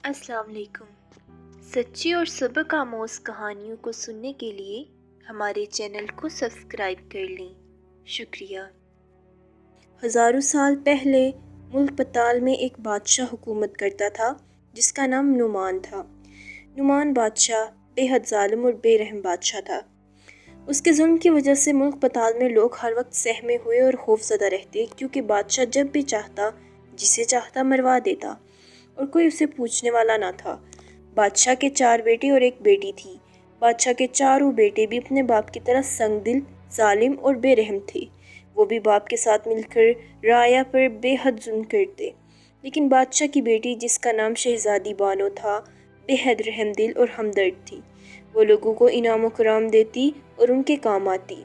السلام علیکم۔ سچی اور سبق آموز کہانیوں کو سننے کے لیے ہمارے چینل کو سبسکرائب کر لیں، شکریہ۔ ہزاروں سال پہلے ملک پتال میں ایک بادشاہ حکومت کرتا تھا جس کا نام نعمان تھا۔ نعمان بادشاہ بے حد ظالم اور بے رحم بادشاہ تھا۔ اس کے ظلم کی وجہ سے ملک پتال میں لوگ ہر وقت سہمے ہوئے اور خوف زدہ رہتے، کیونکہ بادشاہ جب بھی چاہتا جسے چاہتا مروا دیتا اور کوئی اسے پوچھنے والا نہ تھا۔ بادشاہ کے 4 بیٹے اور ایک بیٹی تھی۔ بادشاہ کے چاروں بیٹے بھی اپنے باپ کی طرح سنگ دل، ظالم اور بے رحم تھے۔ وہ بھی باپ کے ساتھ مل کر رعایا پر بے حد ظلم کرتے۔ لیکن بادشاہ کی بیٹی جس کا نام شہزادی بانو تھا، بے حد رحم دل اور ہمدرد تھی۔ وہ لوگوں کو انعام و کرام دیتی اور ان کے کام آتی،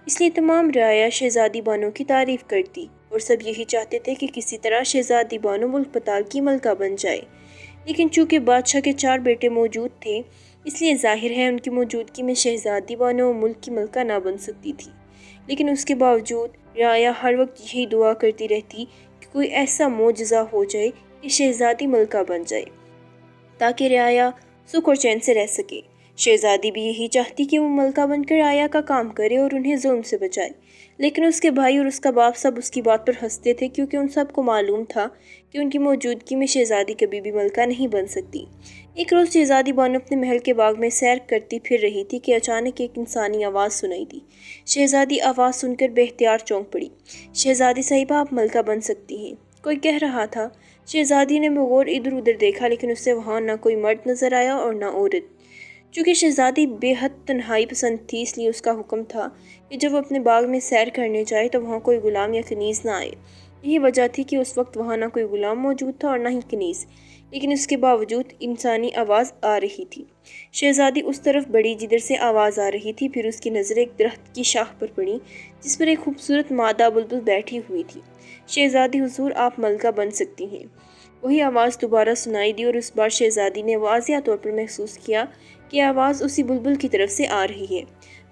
اس لیے تمام رعایا شہزادی بانو کی تعریف کرتی اور سب یہی چاہتے تھے کہ کسی طرح شہزادی بانو ملک پتال کی ملکہ بن جائے۔ لیکن چونکہ بادشاہ کے 4 بیٹے موجود تھے، اس لیے ظاہر ہے ان کی موجودگی میں شہزادی بانو ملک کی ملکہ نہ بن سکتی تھی۔ لیکن اس کے باوجود رعایا ہر وقت یہی دعا کرتی رہتی کہ کوئی ایسا معجزہ ہو جائے کہ شہزادی ملکہ بن جائے تاکہ رعایا سکھ اور چین سے رہ سکے۔ شہزادی بھی یہی چاہتی کہ وہ ملکہ بن کر رعایا کا کام کرے اور انہیں ظلم سے بچائے۔ لیکن اس کے بھائی اور اس کا باپ سب اس کی بات پر ہنستے تھے، کیونکہ ان سب کو معلوم تھا کہ ان کی موجودگی میں شہزادی کبھی بھی ملکہ نہیں بن سکتی۔ ایک روز شہزادی بانو اپنے محل کے باغ میں سیر کرتی پھر رہی تھی کہ اچانک ایک انسانی آواز سنائی دی۔ شہزادی آواز سن کر بے اختیار چونک پڑی۔ شہزادی صاحبہ، آپ ملکہ بن سکتی ہیں، کوئی کہہ رہا تھا۔ شہزادی نے بغور ادھر ادھر دیکھا، لیکن اسے وہاں نہ کوئی مرد نظر آیا اور نہ عورت۔ چونکہ شہزادی بے حد تنہائی پسند تھی، اس لیے اس کا حکم تھا کہ جب وہ اپنے باغ میں سیر کرنے جائے تو وہاں کوئی غلام یا کنیز نہ آئے۔ یہی وجہ تھی کہ اس وقت وہاں نہ کوئی غلام موجود تھا اور نہ ہی کنیز، لیکن اس کے باوجود انسانی آواز آ رہی تھی۔ شہزادی اس طرف بڑھی جدھر سے آواز آ رہی تھی، پھر اس کی نظریں ایک درخت کی شاخ پر پڑی جس پر ایک خوبصورت مادہ بلبل بیٹھی ہوئی تھی۔ شہزادی حضور، آپ ملکہ بن سکتی ہیں۔ وہی آواز دوبارہ سنائی دی اور اس بار شہزادی نے واضح طور پر محسوس کیا کہ آواز اسی بلبل کی طرف سے آ رہی ہے۔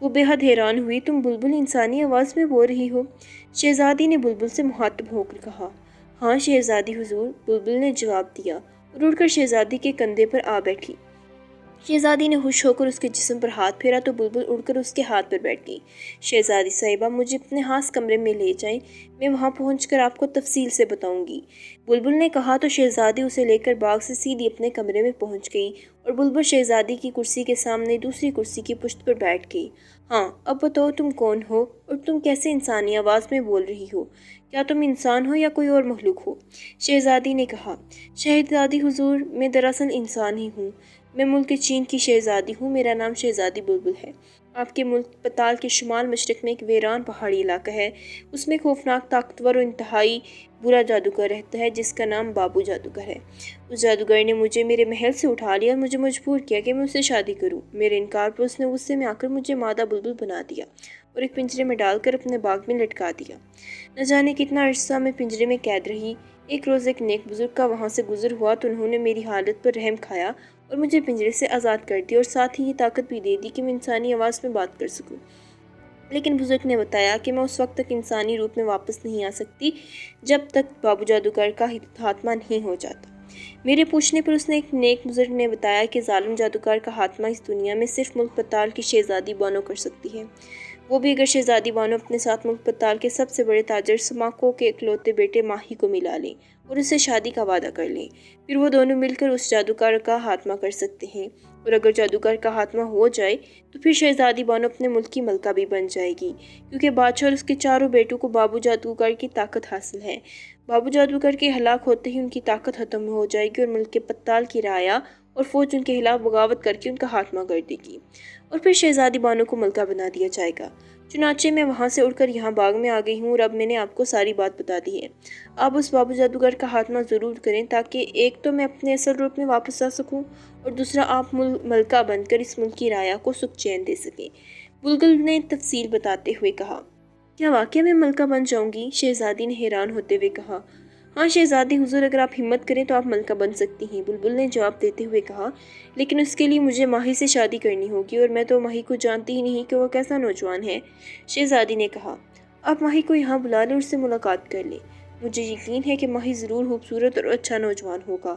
وہ بے حد حیران ہوئی، تم بلبل انسانی آواز میں بول رہی ہو؟ شہزادی نے بلبل سے مخاطب ہو کر کہا۔ ہاں شہزادی حضور، بلبل نے جواب دیا اور اڑ کر شہزادی کے کندھے پر آ بیٹھی۔ شہزادی نے خوش ہو کر اس کے جسم پر ہاتھ پھیرا تو بلبل اڑ کر اس کے ہاتھ پر بیٹھ گئی۔ شہزادی صاحبہ، مجھے اپنے خاص کمرے میں لے جائیں، میں وہاں پہنچ کر آپ کو تفصیل سے بتاؤں گی، بلبل نے کہا تو شہزادی اسے لے کر باغ سے سیدھی اپنے کمرے میں پہنچ گئی اور بلبل شہزادی کی کرسی کے سامنے دوسری کرسی کی پشت پر بیٹھ گئی۔ ہاں، اب بتاؤ تم کون ہو اور تم کیسے انسانی آواز میں بول رہی ہو؟ کیا تم انسان ہو یا کوئی اور مخلوق ہو؟ شہزادی نے کہا، شہزادی حضور، میں دراصل انسان ہی ہوں۔ میں ملک چین کی شہزادی ہوں، میرا نام شہزادی بلبل ہے۔ آپ کے ملک پتال کے شمال مشرق میں ایک ویران پہاڑی علاقہ ہے، اس میں خوفناک، طاقتور اور انتہائی برا جادوگر رہتا ہے جس کا نام بابو جادوگر ہے۔ اس جادوگر نے مجھے میرے محل سے اٹھا لیا اور مجھے مجبور کیا کہ میں اس سے شادی کروں۔ میرے انکار پر اس نے غصے میں آ کر مجھے مادہ بلبل بنا دیا اور ایک پنجرے میں ڈال کر اپنے باغ میں لٹکا دیا۔ نہ جانے کتنا عرصہ میں پنجرے میں قید رہی۔ ایک روز ایک نیک بزرگ کا وہاں سے گزر ہوا تو انہوں نے میری حالت پر رحم کھایا اور مجھے پنجرے سے آزاد کر دیا اور ساتھ ہی یہ طاقت بھی دے دی کہ میں انسانی آواز میں بات کر سکوں۔ لیکن بزرگ نے بتایا کہ میں اس وقت تک انسانی روپ میں واپس نہیں آ سکتی جب تک بابو جادوگر کا خاتمہ نہیں ہو جاتا۔ میرے پوچھنے پر اس نے ایک نیک بزرگ نے بتایا کہ ظالم جادوگر کا خاتمہ اس دنیا میں صرف ملک پتال کی شہزادی بانو کر سکتی ہے، وہ بھی اگر شہزادی بانو اپنے ساتھ ملک پتال کے سب سے بڑے تاجر سماکو کے اکلوتے بیٹے ماہی کو ملا لیں اور اس سے شادی کا وعدہ کر لیں، پھر وہ دونوں مل کر اس جادوگر کا خاتمہ کر سکتے ہیں، اور اگر جادوگر کا خاتمہ ہو جائے تو پھر شہزادی بانو اپنے ملک کی ملکہ بھی بن جائے گی، کیونکہ بادشاہ اور اس کے چاروں بیٹوں کو بابو جادوگر کی طاقت حاصل ہے۔ بابو جادوگر کے ہلاک ہوتے ہی ان کی طاقت ختم ہو جائے گی اور ملک کے پتال کی رعایا اور فوج ان کے خلاف بغاوت کر کے ان کا خاتمہ کر دے گی، اور پھر شہزادی بانو کو ملکہ بنا دیا جائے گا۔ چنانچہ میں وہاں سے اڑ کر یہاں باغ میں آ گئی ہوں اور اب میں نے آپ کو ساری بات بتا دی ہے۔ آپ اس بابو جادوگر کا خاتمہ ضرور کریں تاکہ ایک تو میں اپنے اصل روپ میں واپس آ سکوں اور دوسرا آپ ملکہ بن کر اس ملک کی رعایا کو سکھ چین دے سکیں۔ بلبل نے تفصیل بتاتے ہوئے کہا۔ کیا واقعہ میں ملکہ بن جاؤں گی؟ شہزادی نے حیران ہوتے ہوئے کہا۔ ہاں شہزادی حضور، اگر آپ ہمت کریں تو آپ ملکہ بن سکتی ہیں، بلبل نے جواب دیتے ہوئے کہا، لیکن اس کے لیے مجھے ماہی سے شادی کرنی ہوگی اور میں تو ماہی کو جانتی ہی نہیں کہ وہ کیسا نوجوان ہے۔ شہزادی نے کہا، آپ ماہی کو یہاں بلا لیں اور اس سے ملاقات کر لیں، مجھے یقین ہے کہ ماہی ضرور خوبصورت اور اچھا نوجوان ہوگا۔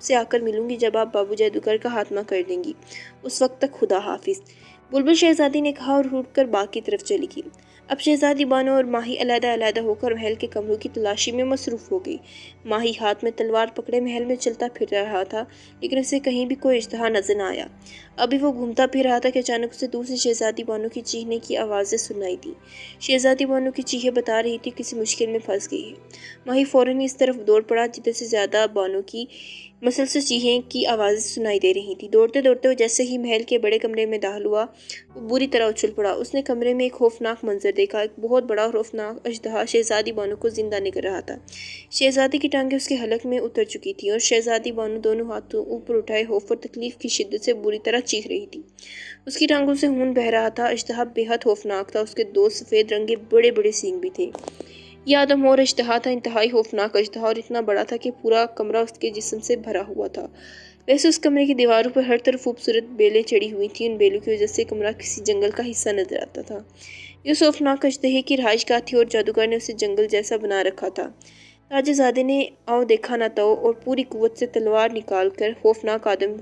سے آ کر ملوں گی جب آپ بابو جادوگر کا خاتمہ کر دیں گی۔ اس وقت تک خدا حافظ۔ بلبل شہزادی نے کہا اور اٹھ کر باغ کی طرف چلی گئی۔ اب شہزادی بانو اور ماہی علیحدہ علیحدہ ہو کر محل کے کمروں کی تلاشی میں مصروف ہو گئی۔ ماہی ہاتھ میں تلوار پکڑے محل میں چلتا پھر رہا تھا، لیکن اسے کہیں بھی کوئی اژدہا نظر نہ آیا۔ ابھی وہ گھومتا پھر رہا تھا کہ اچانک اسے دور سے شہزادی بانو کی چیخنے کی آوازیں سنائی دی۔ شہزادی بانو کی چیخیں بتا رہی تھی کسی مشکل میں پھنس گئی ہے۔ ماہی فوراً اس طرف دوڑ پڑا جدھر سے زیادہ بانو کی مسلسل چیخیں کی آوازیں سنائی دے رہی تھیں۔ دوڑتے دوڑتے وہ جیسے ہی محل کے بڑے کمرے میں داخل ہوا، وہ بری طرح اچھل پڑا۔ اس نے کمرے میں ایک خوفناک منظر دیکھا۔ ایک بہت بڑا اور خوفناک اژدہا شہزادی بانو کو زندہ نگل رہا تھا۔ شہزادی کی ٹانگیں اس کے حلق میں اتر چکی تھیں اور شہزادی بانو دونوں ہاتھوں اوپر اٹھائے خوف اور تکلیف کی شدت سے بری طرح چیخ رہی تھی۔ اس کی ٹانگوں سے خون بہہ رہا تھا۔ اژدہا بے حد خوفناک تھا۔ اس کے دو سفید رنگ کے بڑے بڑے سینگ بھی تھے۔ یہ آدمخور اژدہا تھا، انتہائی خوفناک اژدہا، اور اتنا بڑا تھا کہ پورا کمرہ اس کے جسم سے بھرا ہوا تھا۔ ویسے اس کمرے کی دیواروں پر ہر طرف خوبصورت بیلیں چڑھی ہوئی تھیں۔ ان بیلوں کی وجہ سے کمرہ کسی جنگل کا حصہ نظر آتا تھا۔ یہ خوفناک اژدہے کی رہائش گاہ تھی اور جادوگر نے اسے جنگل جیسا بنا رکھا تھا۔ تاج زادے نے آؤ دیکھا نہ تو اور پوری قوت سے تلوار نکال کر خوفناک آدم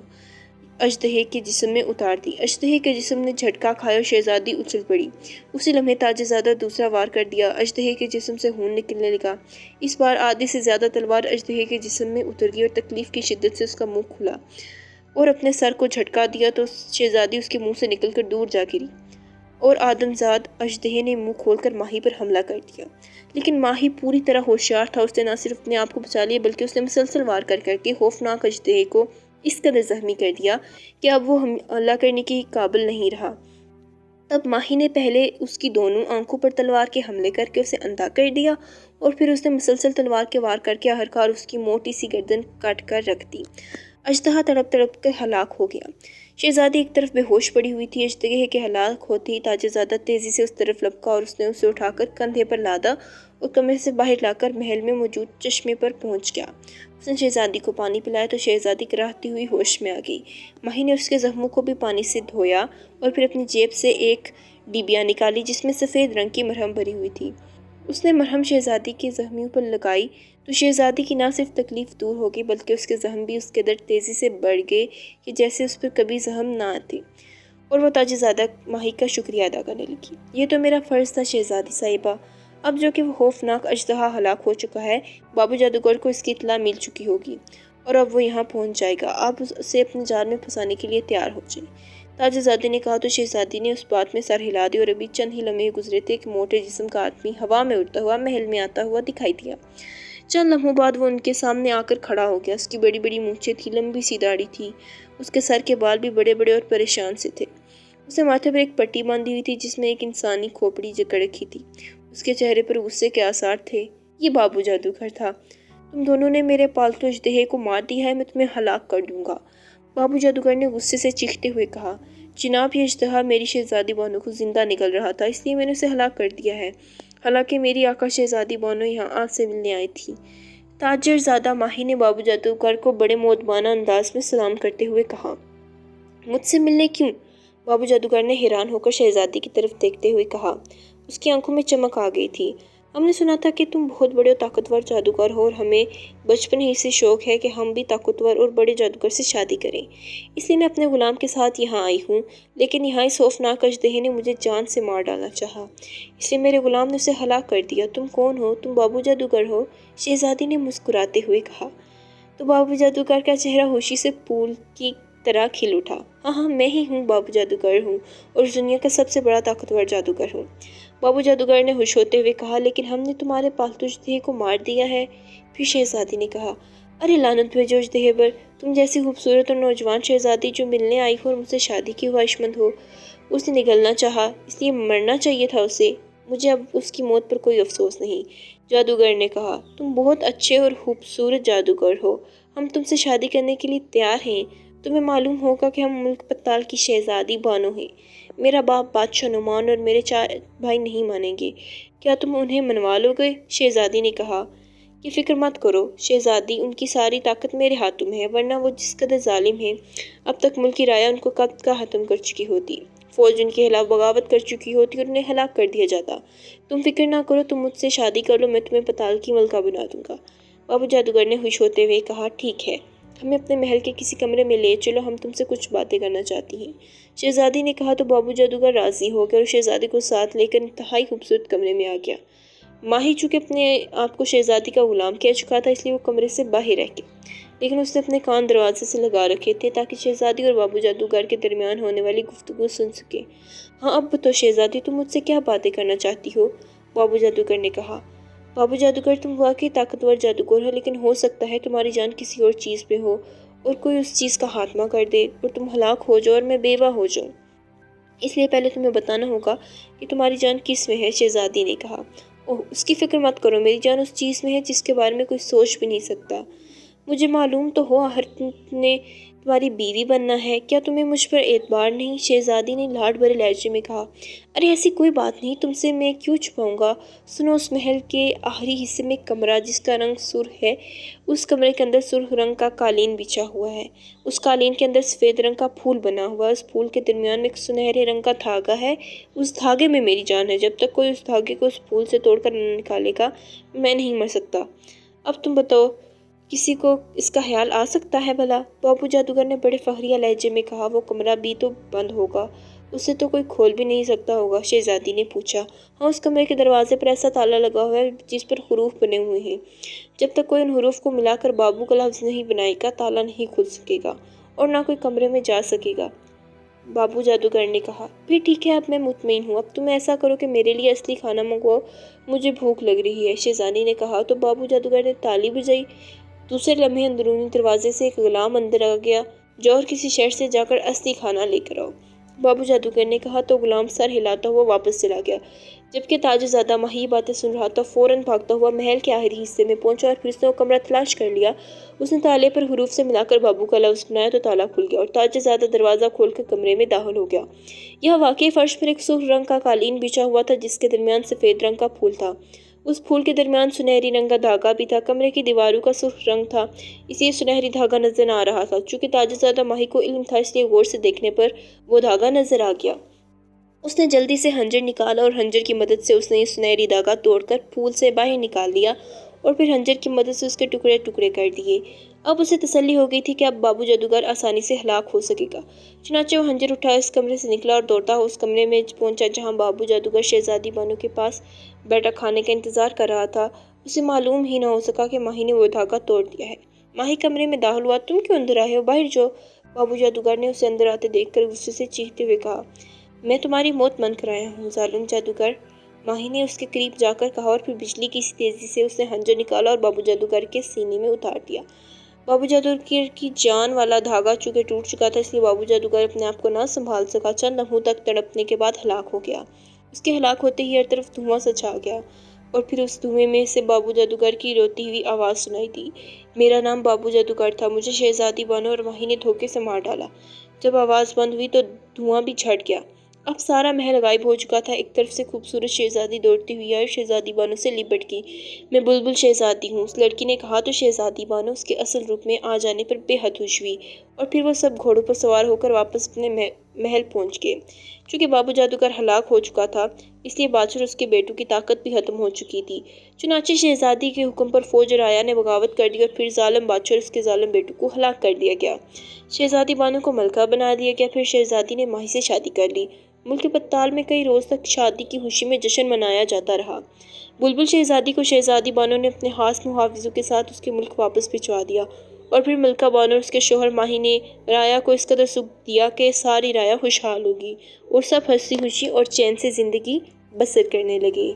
اژدہے کے جسم میں اتار دی۔ اژدہے کے جسم نے جھٹکا کھایا اور شہزادی اچھل پڑی۔ اسی لمحے تاج زادہ دوسرا وار کر دیا۔ اژدہے کے جسم سے خون نکلنے لگا۔ اس بار آدھے سے زیادہ تلوار اژدہے کے جسم میں اتر گئی اور تکلیف کی شدت سے اس کا منہ کھلا اور اپنے سر کو جھٹکا دیا تو شہزادی اس کے منہ سے نکل کر دور جا گری اور آدم زاد اژدہے نے منہ کھول کر ماہی پر حملہ کر دیا۔ لیکن ماہی پوری طرح ہوشیار تھا۔ اس نے نہ صرف اپنے آپ کو بچا لیا بلکہ اس نے مسلسل وار کر کے خوفناک اژدہے کو اس قدر زخمی کر دیا کہ اب وہ حملہ کرنے کے قابل نہیں رہا۔ تب ماہی نے پہلے اس کی دونوں آنکھوں پر تلوار کے حملے کر کے اسے اندھا کر دیا اور پھر اس نے مسلسل تلوار کے وار کر کے آخرکار اس کی موٹی سی گردن کاٹ کر رکھ دی۔ اژدہا تڑپ تڑپ کر ہلاک ہو گیا۔ شہزادی ایک طرف بے ہوش پڑی ہوئی تھی۔ اژدہے کے ہلاک ہوتے ہی تاج زادہ تیزی سے اس طرف لپکا اور اس نے اسے اٹھا کر کندھے پر لادا اور کمرے سے باہر لا کر محل میں موجود چشمے پر پہنچ گیا۔ اس نے شہزادی کو پانی پلایا تو شہزادی کراہتی ہوئی ہوش میں آ گئی۔ ماہی نے اس کے زخموں کو بھی پانی سے دھویا اور پھر اپنی جیب سے ایک ڈبیا نکالی جس میں سفید رنگ کی مرہم بھری ہوئی تھی۔ اس نے مرہم شہزادی کے زخموں پر لگائی تو شہزادی کی نہ صرف تکلیف دور ہو گئی بلکہ اس کے زخم بھی اس قدر تیزی سے بڑھ گئے کہ جیسے اس پر کبھی زخم نہ تھے، اور وہ تاج زادہ ماہی کا شکریہ ادا کرنے لگی۔ یہ تو میرا فرض تھا شہزادی صاحبہ۔ اب جو کہ وہ خوفناک اژدہا ہلاک ہو چکا ہے، بابو جادوگر کو اس کی اطلاع مل چکی ہوگی اور اب وہ یہاں پہنچ جائے گا۔ آپ اسے اپنے جال میں پھنسانے کے لیے تیار ہو جائیں۔ تاج زادے نے کہا تو شہزادی نے اس بات میں سر ہلا دی اور ابھی چند ہی لمحے گزرے تھے کہ موٹے جسم کا آدمی ہوا میں اڑتا ہوا محل میں آتا ہوا دکھائی دیا۔ چند لمحوں بعد وہ ان کے سامنے آ کر کھڑا ہو گیا۔ اس کی بڑی بڑی مونچھیں تھی، لمبی سی داڑھی تھی، اس کے سر کے بال بھی بڑے بڑے اور پریشان سے تھے۔ اس نے ماتھے پر ایک پٹی باندھی ہوئی تھی جس میں ایک انسانی کھوپڑی جکڑ رکھی تھی۔ اس کے چہرے پر غصے کے آثار تھے۔ یہ بابو جادوگر تھا۔ تم دونوں نے میرے پالتو اژدہے کو مار دیا ہے، میں تمہیں ہلاک کر دوں گا، بابو جادوگر نے غصے سے چیختے ہوئے کہا۔ جناب، یہ اژدہا میری شہزادی بانو کو زندہ نگل رہا تھا، اس لیے میں نے اسے ہلاک کر دیا ہے، حالانکہ میری آقا شہزادی بانو یہاں آپ سے ملنے آئی تھی۔ تاجر زادہ ماہی نے بابو جادوگر کو بڑے مؤدبانہ انداز میں سلام کرتے ہوئے کہا۔ مجھ سے ملنے کیوں؟ بابو جادوگر نے حیران ہو کر شہزادی کی طرف دیکھتے ہوئے کہا۔ اس کی آنکھوں میں چمک آ گئی تھی۔ ہم نے سنا تھا کہ تم بہت بڑے اور طاقتور جادوگر ہو اور ہمیں بچپن ہی سے شوق ہے کہ ہم بھی طاقتور اور بڑے جادوگر سے شادی کریں، اس لیے میں اپنے غلام کے ساتھ یہاں آئی ہوں، لیکن یہاں اس خوفناک اژدہے نے مجھے جان سے مار ڈالنا چاہا، اس لیے میرے غلام نے اسے ہلاک کر دیا۔ تم کون ہو؟ تم بابو جادوگر ہو؟ شہزادی نے مسکراتے ہوئے کہا۔ تو بابو جادوگر کا چہرہ خوشی سے پھول کی طرح کھل اٹھا۔ ہاں، میں ہی ہوں، بابو جادوگر ہوں اور اس دنیا کا سب سے بڑا طاقتور جادوگر ہوں، بابو جادوگر نے خوش ہوتے ہوئے کہا۔ لیکن ہم نے تمہارے پالتو اژدہے کو مار دیا ہے، پھر شہزادی نے کہا۔ ارے لعنت بھیجو اژدہے پر، تم جیسی خوبصورت اور نوجوان شہزادی جو ملنے آئی ہو اور مجھ سے شادی کی خواہش مند ہو، اس نے نگلنا چاہا، اس لیے مرنا چاہیے تھا اسے، مجھے اب اس کی موت پر کوئی افسوس نہیں، جادوگر نے کہا۔ تم بہت اچھے اور خوبصورت جادوگر ہو، ہم تم سے شادی کرنے کے لیے تیار ہیں۔ تمہیں معلوم ہوگا کہ ہم ملک پتال کی شہزادی بانو ہیں، میرا باپ بادشاہ نعمان اور میرے 4 بھائی نہیں مانیں گے، کیا تم انہیں منوا لو گے؟ شہزادی نے کہا کہ فکر مت کرو شہزادی، ان کی ساری طاقت میرے ہاتھوں میں ہے، ورنہ وہ جس قدر ظالم ہیں، اب تک ملک کی رایا ان کو کب کا ختم کر چکی ہوتی، فوج ان کے خلاف بغاوت کر چکی ہوتی اور انہیں ہلاک کر دیا جاتا۔ تم فکر نہ کرو، تم مجھ سے شادی کر لو، میں تمہیں پتال کی ملکہ بنا دوں گا، بابو جادوگر نے خوش ہوتے ہوئے کہا۔ ٹھیک ہے، ہمیں اپنے محل کے کسی کمرے میں لے چلو، ہم تم سے کچھ باتیں کرنا چاہتی ہیں۔ شہزادی نے کہا تو بابو جادوگر راضی ہو گیا اور شہزادی کو ساتھ لے کر انتہائی خوبصورت کمرے میں آ گیا۔ ماہی چونکہ اپنے آپ کو شہزادی کا غلام کہہ چکا تھا، اس لیے وہ کمرے سے باہر رہ گیا، لیکن اس نے اپنے کان دروازے سے لگا رکھے تھے تاکہ شہزادی اور بابو جادوگر کے درمیان ہونے والی گفتگو سن سکے۔ ہاں اب تو شہزادی، تم مجھ سے کیا باتیں کرنا چاہتی ہو؟ بابو جادوگر نے کہا۔ بابو جادوگر، تم واقعی طاقتور جادوگر ہو، لیکن ہو سکتا ہے تمہاری جان کسی اور چیز پہ ہو اور کوئی اس چیز کا خاتمہ کر دے اور تم ہلاک ہو جاؤ اور میں بیوہ ہو جاؤں۔ اس لیے پہلے تمہیں بتانا ہوگا کہ تمہاری جان کس میں ہے، شہزادی نے کہا۔ اوہ، اس کی فکر مت کرو، میری جان اس چیز میں ہے جس کے بارے میں کوئی سوچ بھی نہیں سکتا۔ مجھے معلوم تو ہو آخر تم نے تمہاری بیوی بننا ہے، کیا تمہیں مجھ پر اعتبار نہیں؟ شہزادی نے لاڈ بھرے لہجے میں کہا۔ ارے ایسی کوئی بات نہیں، تم سے میں کیوں چھپاؤں گا؟ سنو، اس محل کے آخری حصے میں ایک کمرہ جس کا رنگ سرخ ہے، اس کمرے کے اندر سرخ رنگ کا قالین بچھا ہوا ہے، اس قالین کے اندر سفید رنگ کا پھول بنا ہوا ہے، اس پھول کے درمیان میں ایک سنہرے رنگ کا دھاگا ہے، اس دھاگے میں میری جان ہے، جب تک کوئی اس دھاگے کو اس پھول سے توڑ کر نہ نکالے گا میں نہیں مر سکتا۔ اب تم بتاؤ، کسی کو اس کا خیال آ سکتا ہے بھلا؟ بابو جادوگر نے بڑے فخریہ لہجے میں کہا۔ وہ کمرہ بھی تو بند ہوگا، اسے تو کوئی کھول بھی نہیں سکتا ہوگا، شہزادی نے پوچھا۔ ہاں، اس کمرے کے دروازے پر ایسا تالا لگا ہوا ہے جس پر حروف بنے ہوئے ہیں، جب تک کوئی ان حروف کو ملا کر بابو کا لفظ نہیں بنائے گا تالا نہیں کھل سکے گا اور نہ کوئی کمرے میں جا سکے گا، بابو جادوگر نے کہا۔ پھر ٹھیک ہے، اب میں مطمئن ہوں، اب تم ایسا کرو کہ میرے لیے اصلی کھانا منگواؤ، مجھے بھوک لگ رہی ہے، شہزادی نے کہا۔ تو بابو جادوگر نے تالی بجائی۔ دوسرے لمحے اندرونی دروازے سے ایک غلام اندر آ گیا۔ جاؤ اور کسی شہر سے جا کر اصلی کھانا لے کر آؤ، بابو جادوگر نے کہا تو غلام سر ہلاتا ہوا واپس چلا گیا۔ جبکہ تاج زادہ ماہی یہ باتیں سن رہا تھا، فوراً بھاگتا ہوا محل کے آخری حصے میں پہنچا اور پھر اس نے وہ کمرہ تلاش کر لیا۔ اس نے تالے پر حروف سے ملا کر بابو کا لفظ بنایا تو تالا کھل گیا اور تاج زادہ دروازہ کھول کر کمرے میں داخل ہو گیا۔ یہاں واقعی فرش پر ایک سرخ رنگ کا قالین بچھا ہوا تھا جس کے درمیان سفید رنگ کا پھول تھا، اس پھول کے درمیان سنہری رنگ کا دھاگا بھی تھا۔ کمرے کی دیواروں کا سرخ رنگ تھا، اس لیے سنہری دھاگا نظر آ رہا تھا۔ چونکہ تاج زادہ ماہی کو علم تھا، اس لیے غور سے دیکھنے پر وہ دھاگا نظر آ گیا۔ اس نے جلدی سے خنجر نکالا اور خنجر کی مدد سے اس نے یہ سنہری دھاگا توڑ کر پھول سے باہر نکال لیا اور پھر خنجر کی مدد سے اس کے ٹکڑے ٹکڑے کر دیے۔ اب اسے تسلی ہو گئی تھی کہ اب بابو جادوگر آسانی سے ہلاک ہو سکے گا۔ چنانچہ وہ خنجر اٹھا اس کمرے سے نکلا اور دوڑتا ہوا اس کمرے میں پہنچا جہاں بابو جادوگر شہزادی بانو کے پاس بیٹھا کھانے کا انتظار کر رہا تھا۔ اسے معلوم ہی نہ ہو سکا کہ ماہی نے وہ دھاگا توڑ دیا ہے۔ ماہی کمرے میں داخل ہوا۔ تم کیوں اندر آئے ہو؟ باہر جاؤ، بابو جادوگر نے اسے اندر آتے دیکھ کر غصے سے چیختے ہوئے کہا۔ میں تمہاری موت من کر آیا ہوں، ظالم جادوگر، ماہی نے اس کے قریب جا کر کہا اور پھر بجلی کی سی تیزی سے اس نے خنجر نکالا اور بابو جادوگر کے سینے میں اتار دیا۔ بابو جادوگر کی جان والا دھاگا چونکہ ٹوٹ چکا تھا، اس لیے بابو جادوگر اپنے آپ کو نہ سنبھال سکا۔ چند لمحوں تک تڑپنے کے بعد ہلاک ہو گیا۔ اس کے ہلاک ہوتے ہی ہر طرف دھواں سا چھا گیا اور پھر اس دھوئیں میں سے بابو جادوگر کی روتی ہوئی آواز سنائی دی۔ میرا نام بابو جادوگر تھا، مجھے شہزادی بانو اور ماہی نے دھوکے سے مار ڈالا۔ جب آواز بند ہوئی تو دھواں بھی چھٹ گیا۔ اب سارا محل غائب ہو چکا تھا۔ ایک طرف سے خوبصورت شہزادی دوڑتی ہوئی آئی اور شہزادی بانو سے لپٹ گئی۔ میں بلبل شہزادی ہوں، اس لڑکی نے کہا تو شہزادی بانو اس کے اصل روپ میں آ جانے پر بے حد خوش ہوئی اور پھر وہ سب گھوڑوں پر سوار ہو کر واپس اپنے محل پہنچ گئے۔ چونکہ بابو جادوگر ہلاک ہو چکا تھا، اس لیے بادشاہ اور اس کے بیٹوں کی طاقت بھی ختم ہو چکی تھی۔ چنانچہ شہزادی کے حکم پر فوج اور رعایا نے بغاوت کر دی اور پھر ظالم بادشاہ اور اس کے ظالم بیٹوں کو ہلاک کر دیا گیا۔ شہزادی بانو کو ملکہ بنا دیا گیا۔ پھر شہزادی نے ماہی سے شادی کر لی۔ ملک پتال میں کئی روز تک شادی کی خوشی میں جشن منایا جاتا رہا۔ بلبل شہزادی کو شہزادی بانو نے اپنے خاص محافظوں کے ساتھ اس کے ملک واپس بھجوا دیا اور پھر ملکہ بانو اور اس کے شوہر ماہی نے رعایا کو اس قدر سکھ دیا کہ ساری رعایا خوشحال ہوگی اور سب ہنسی خوشی اور چین سے زندگی بسر کرنے لگے۔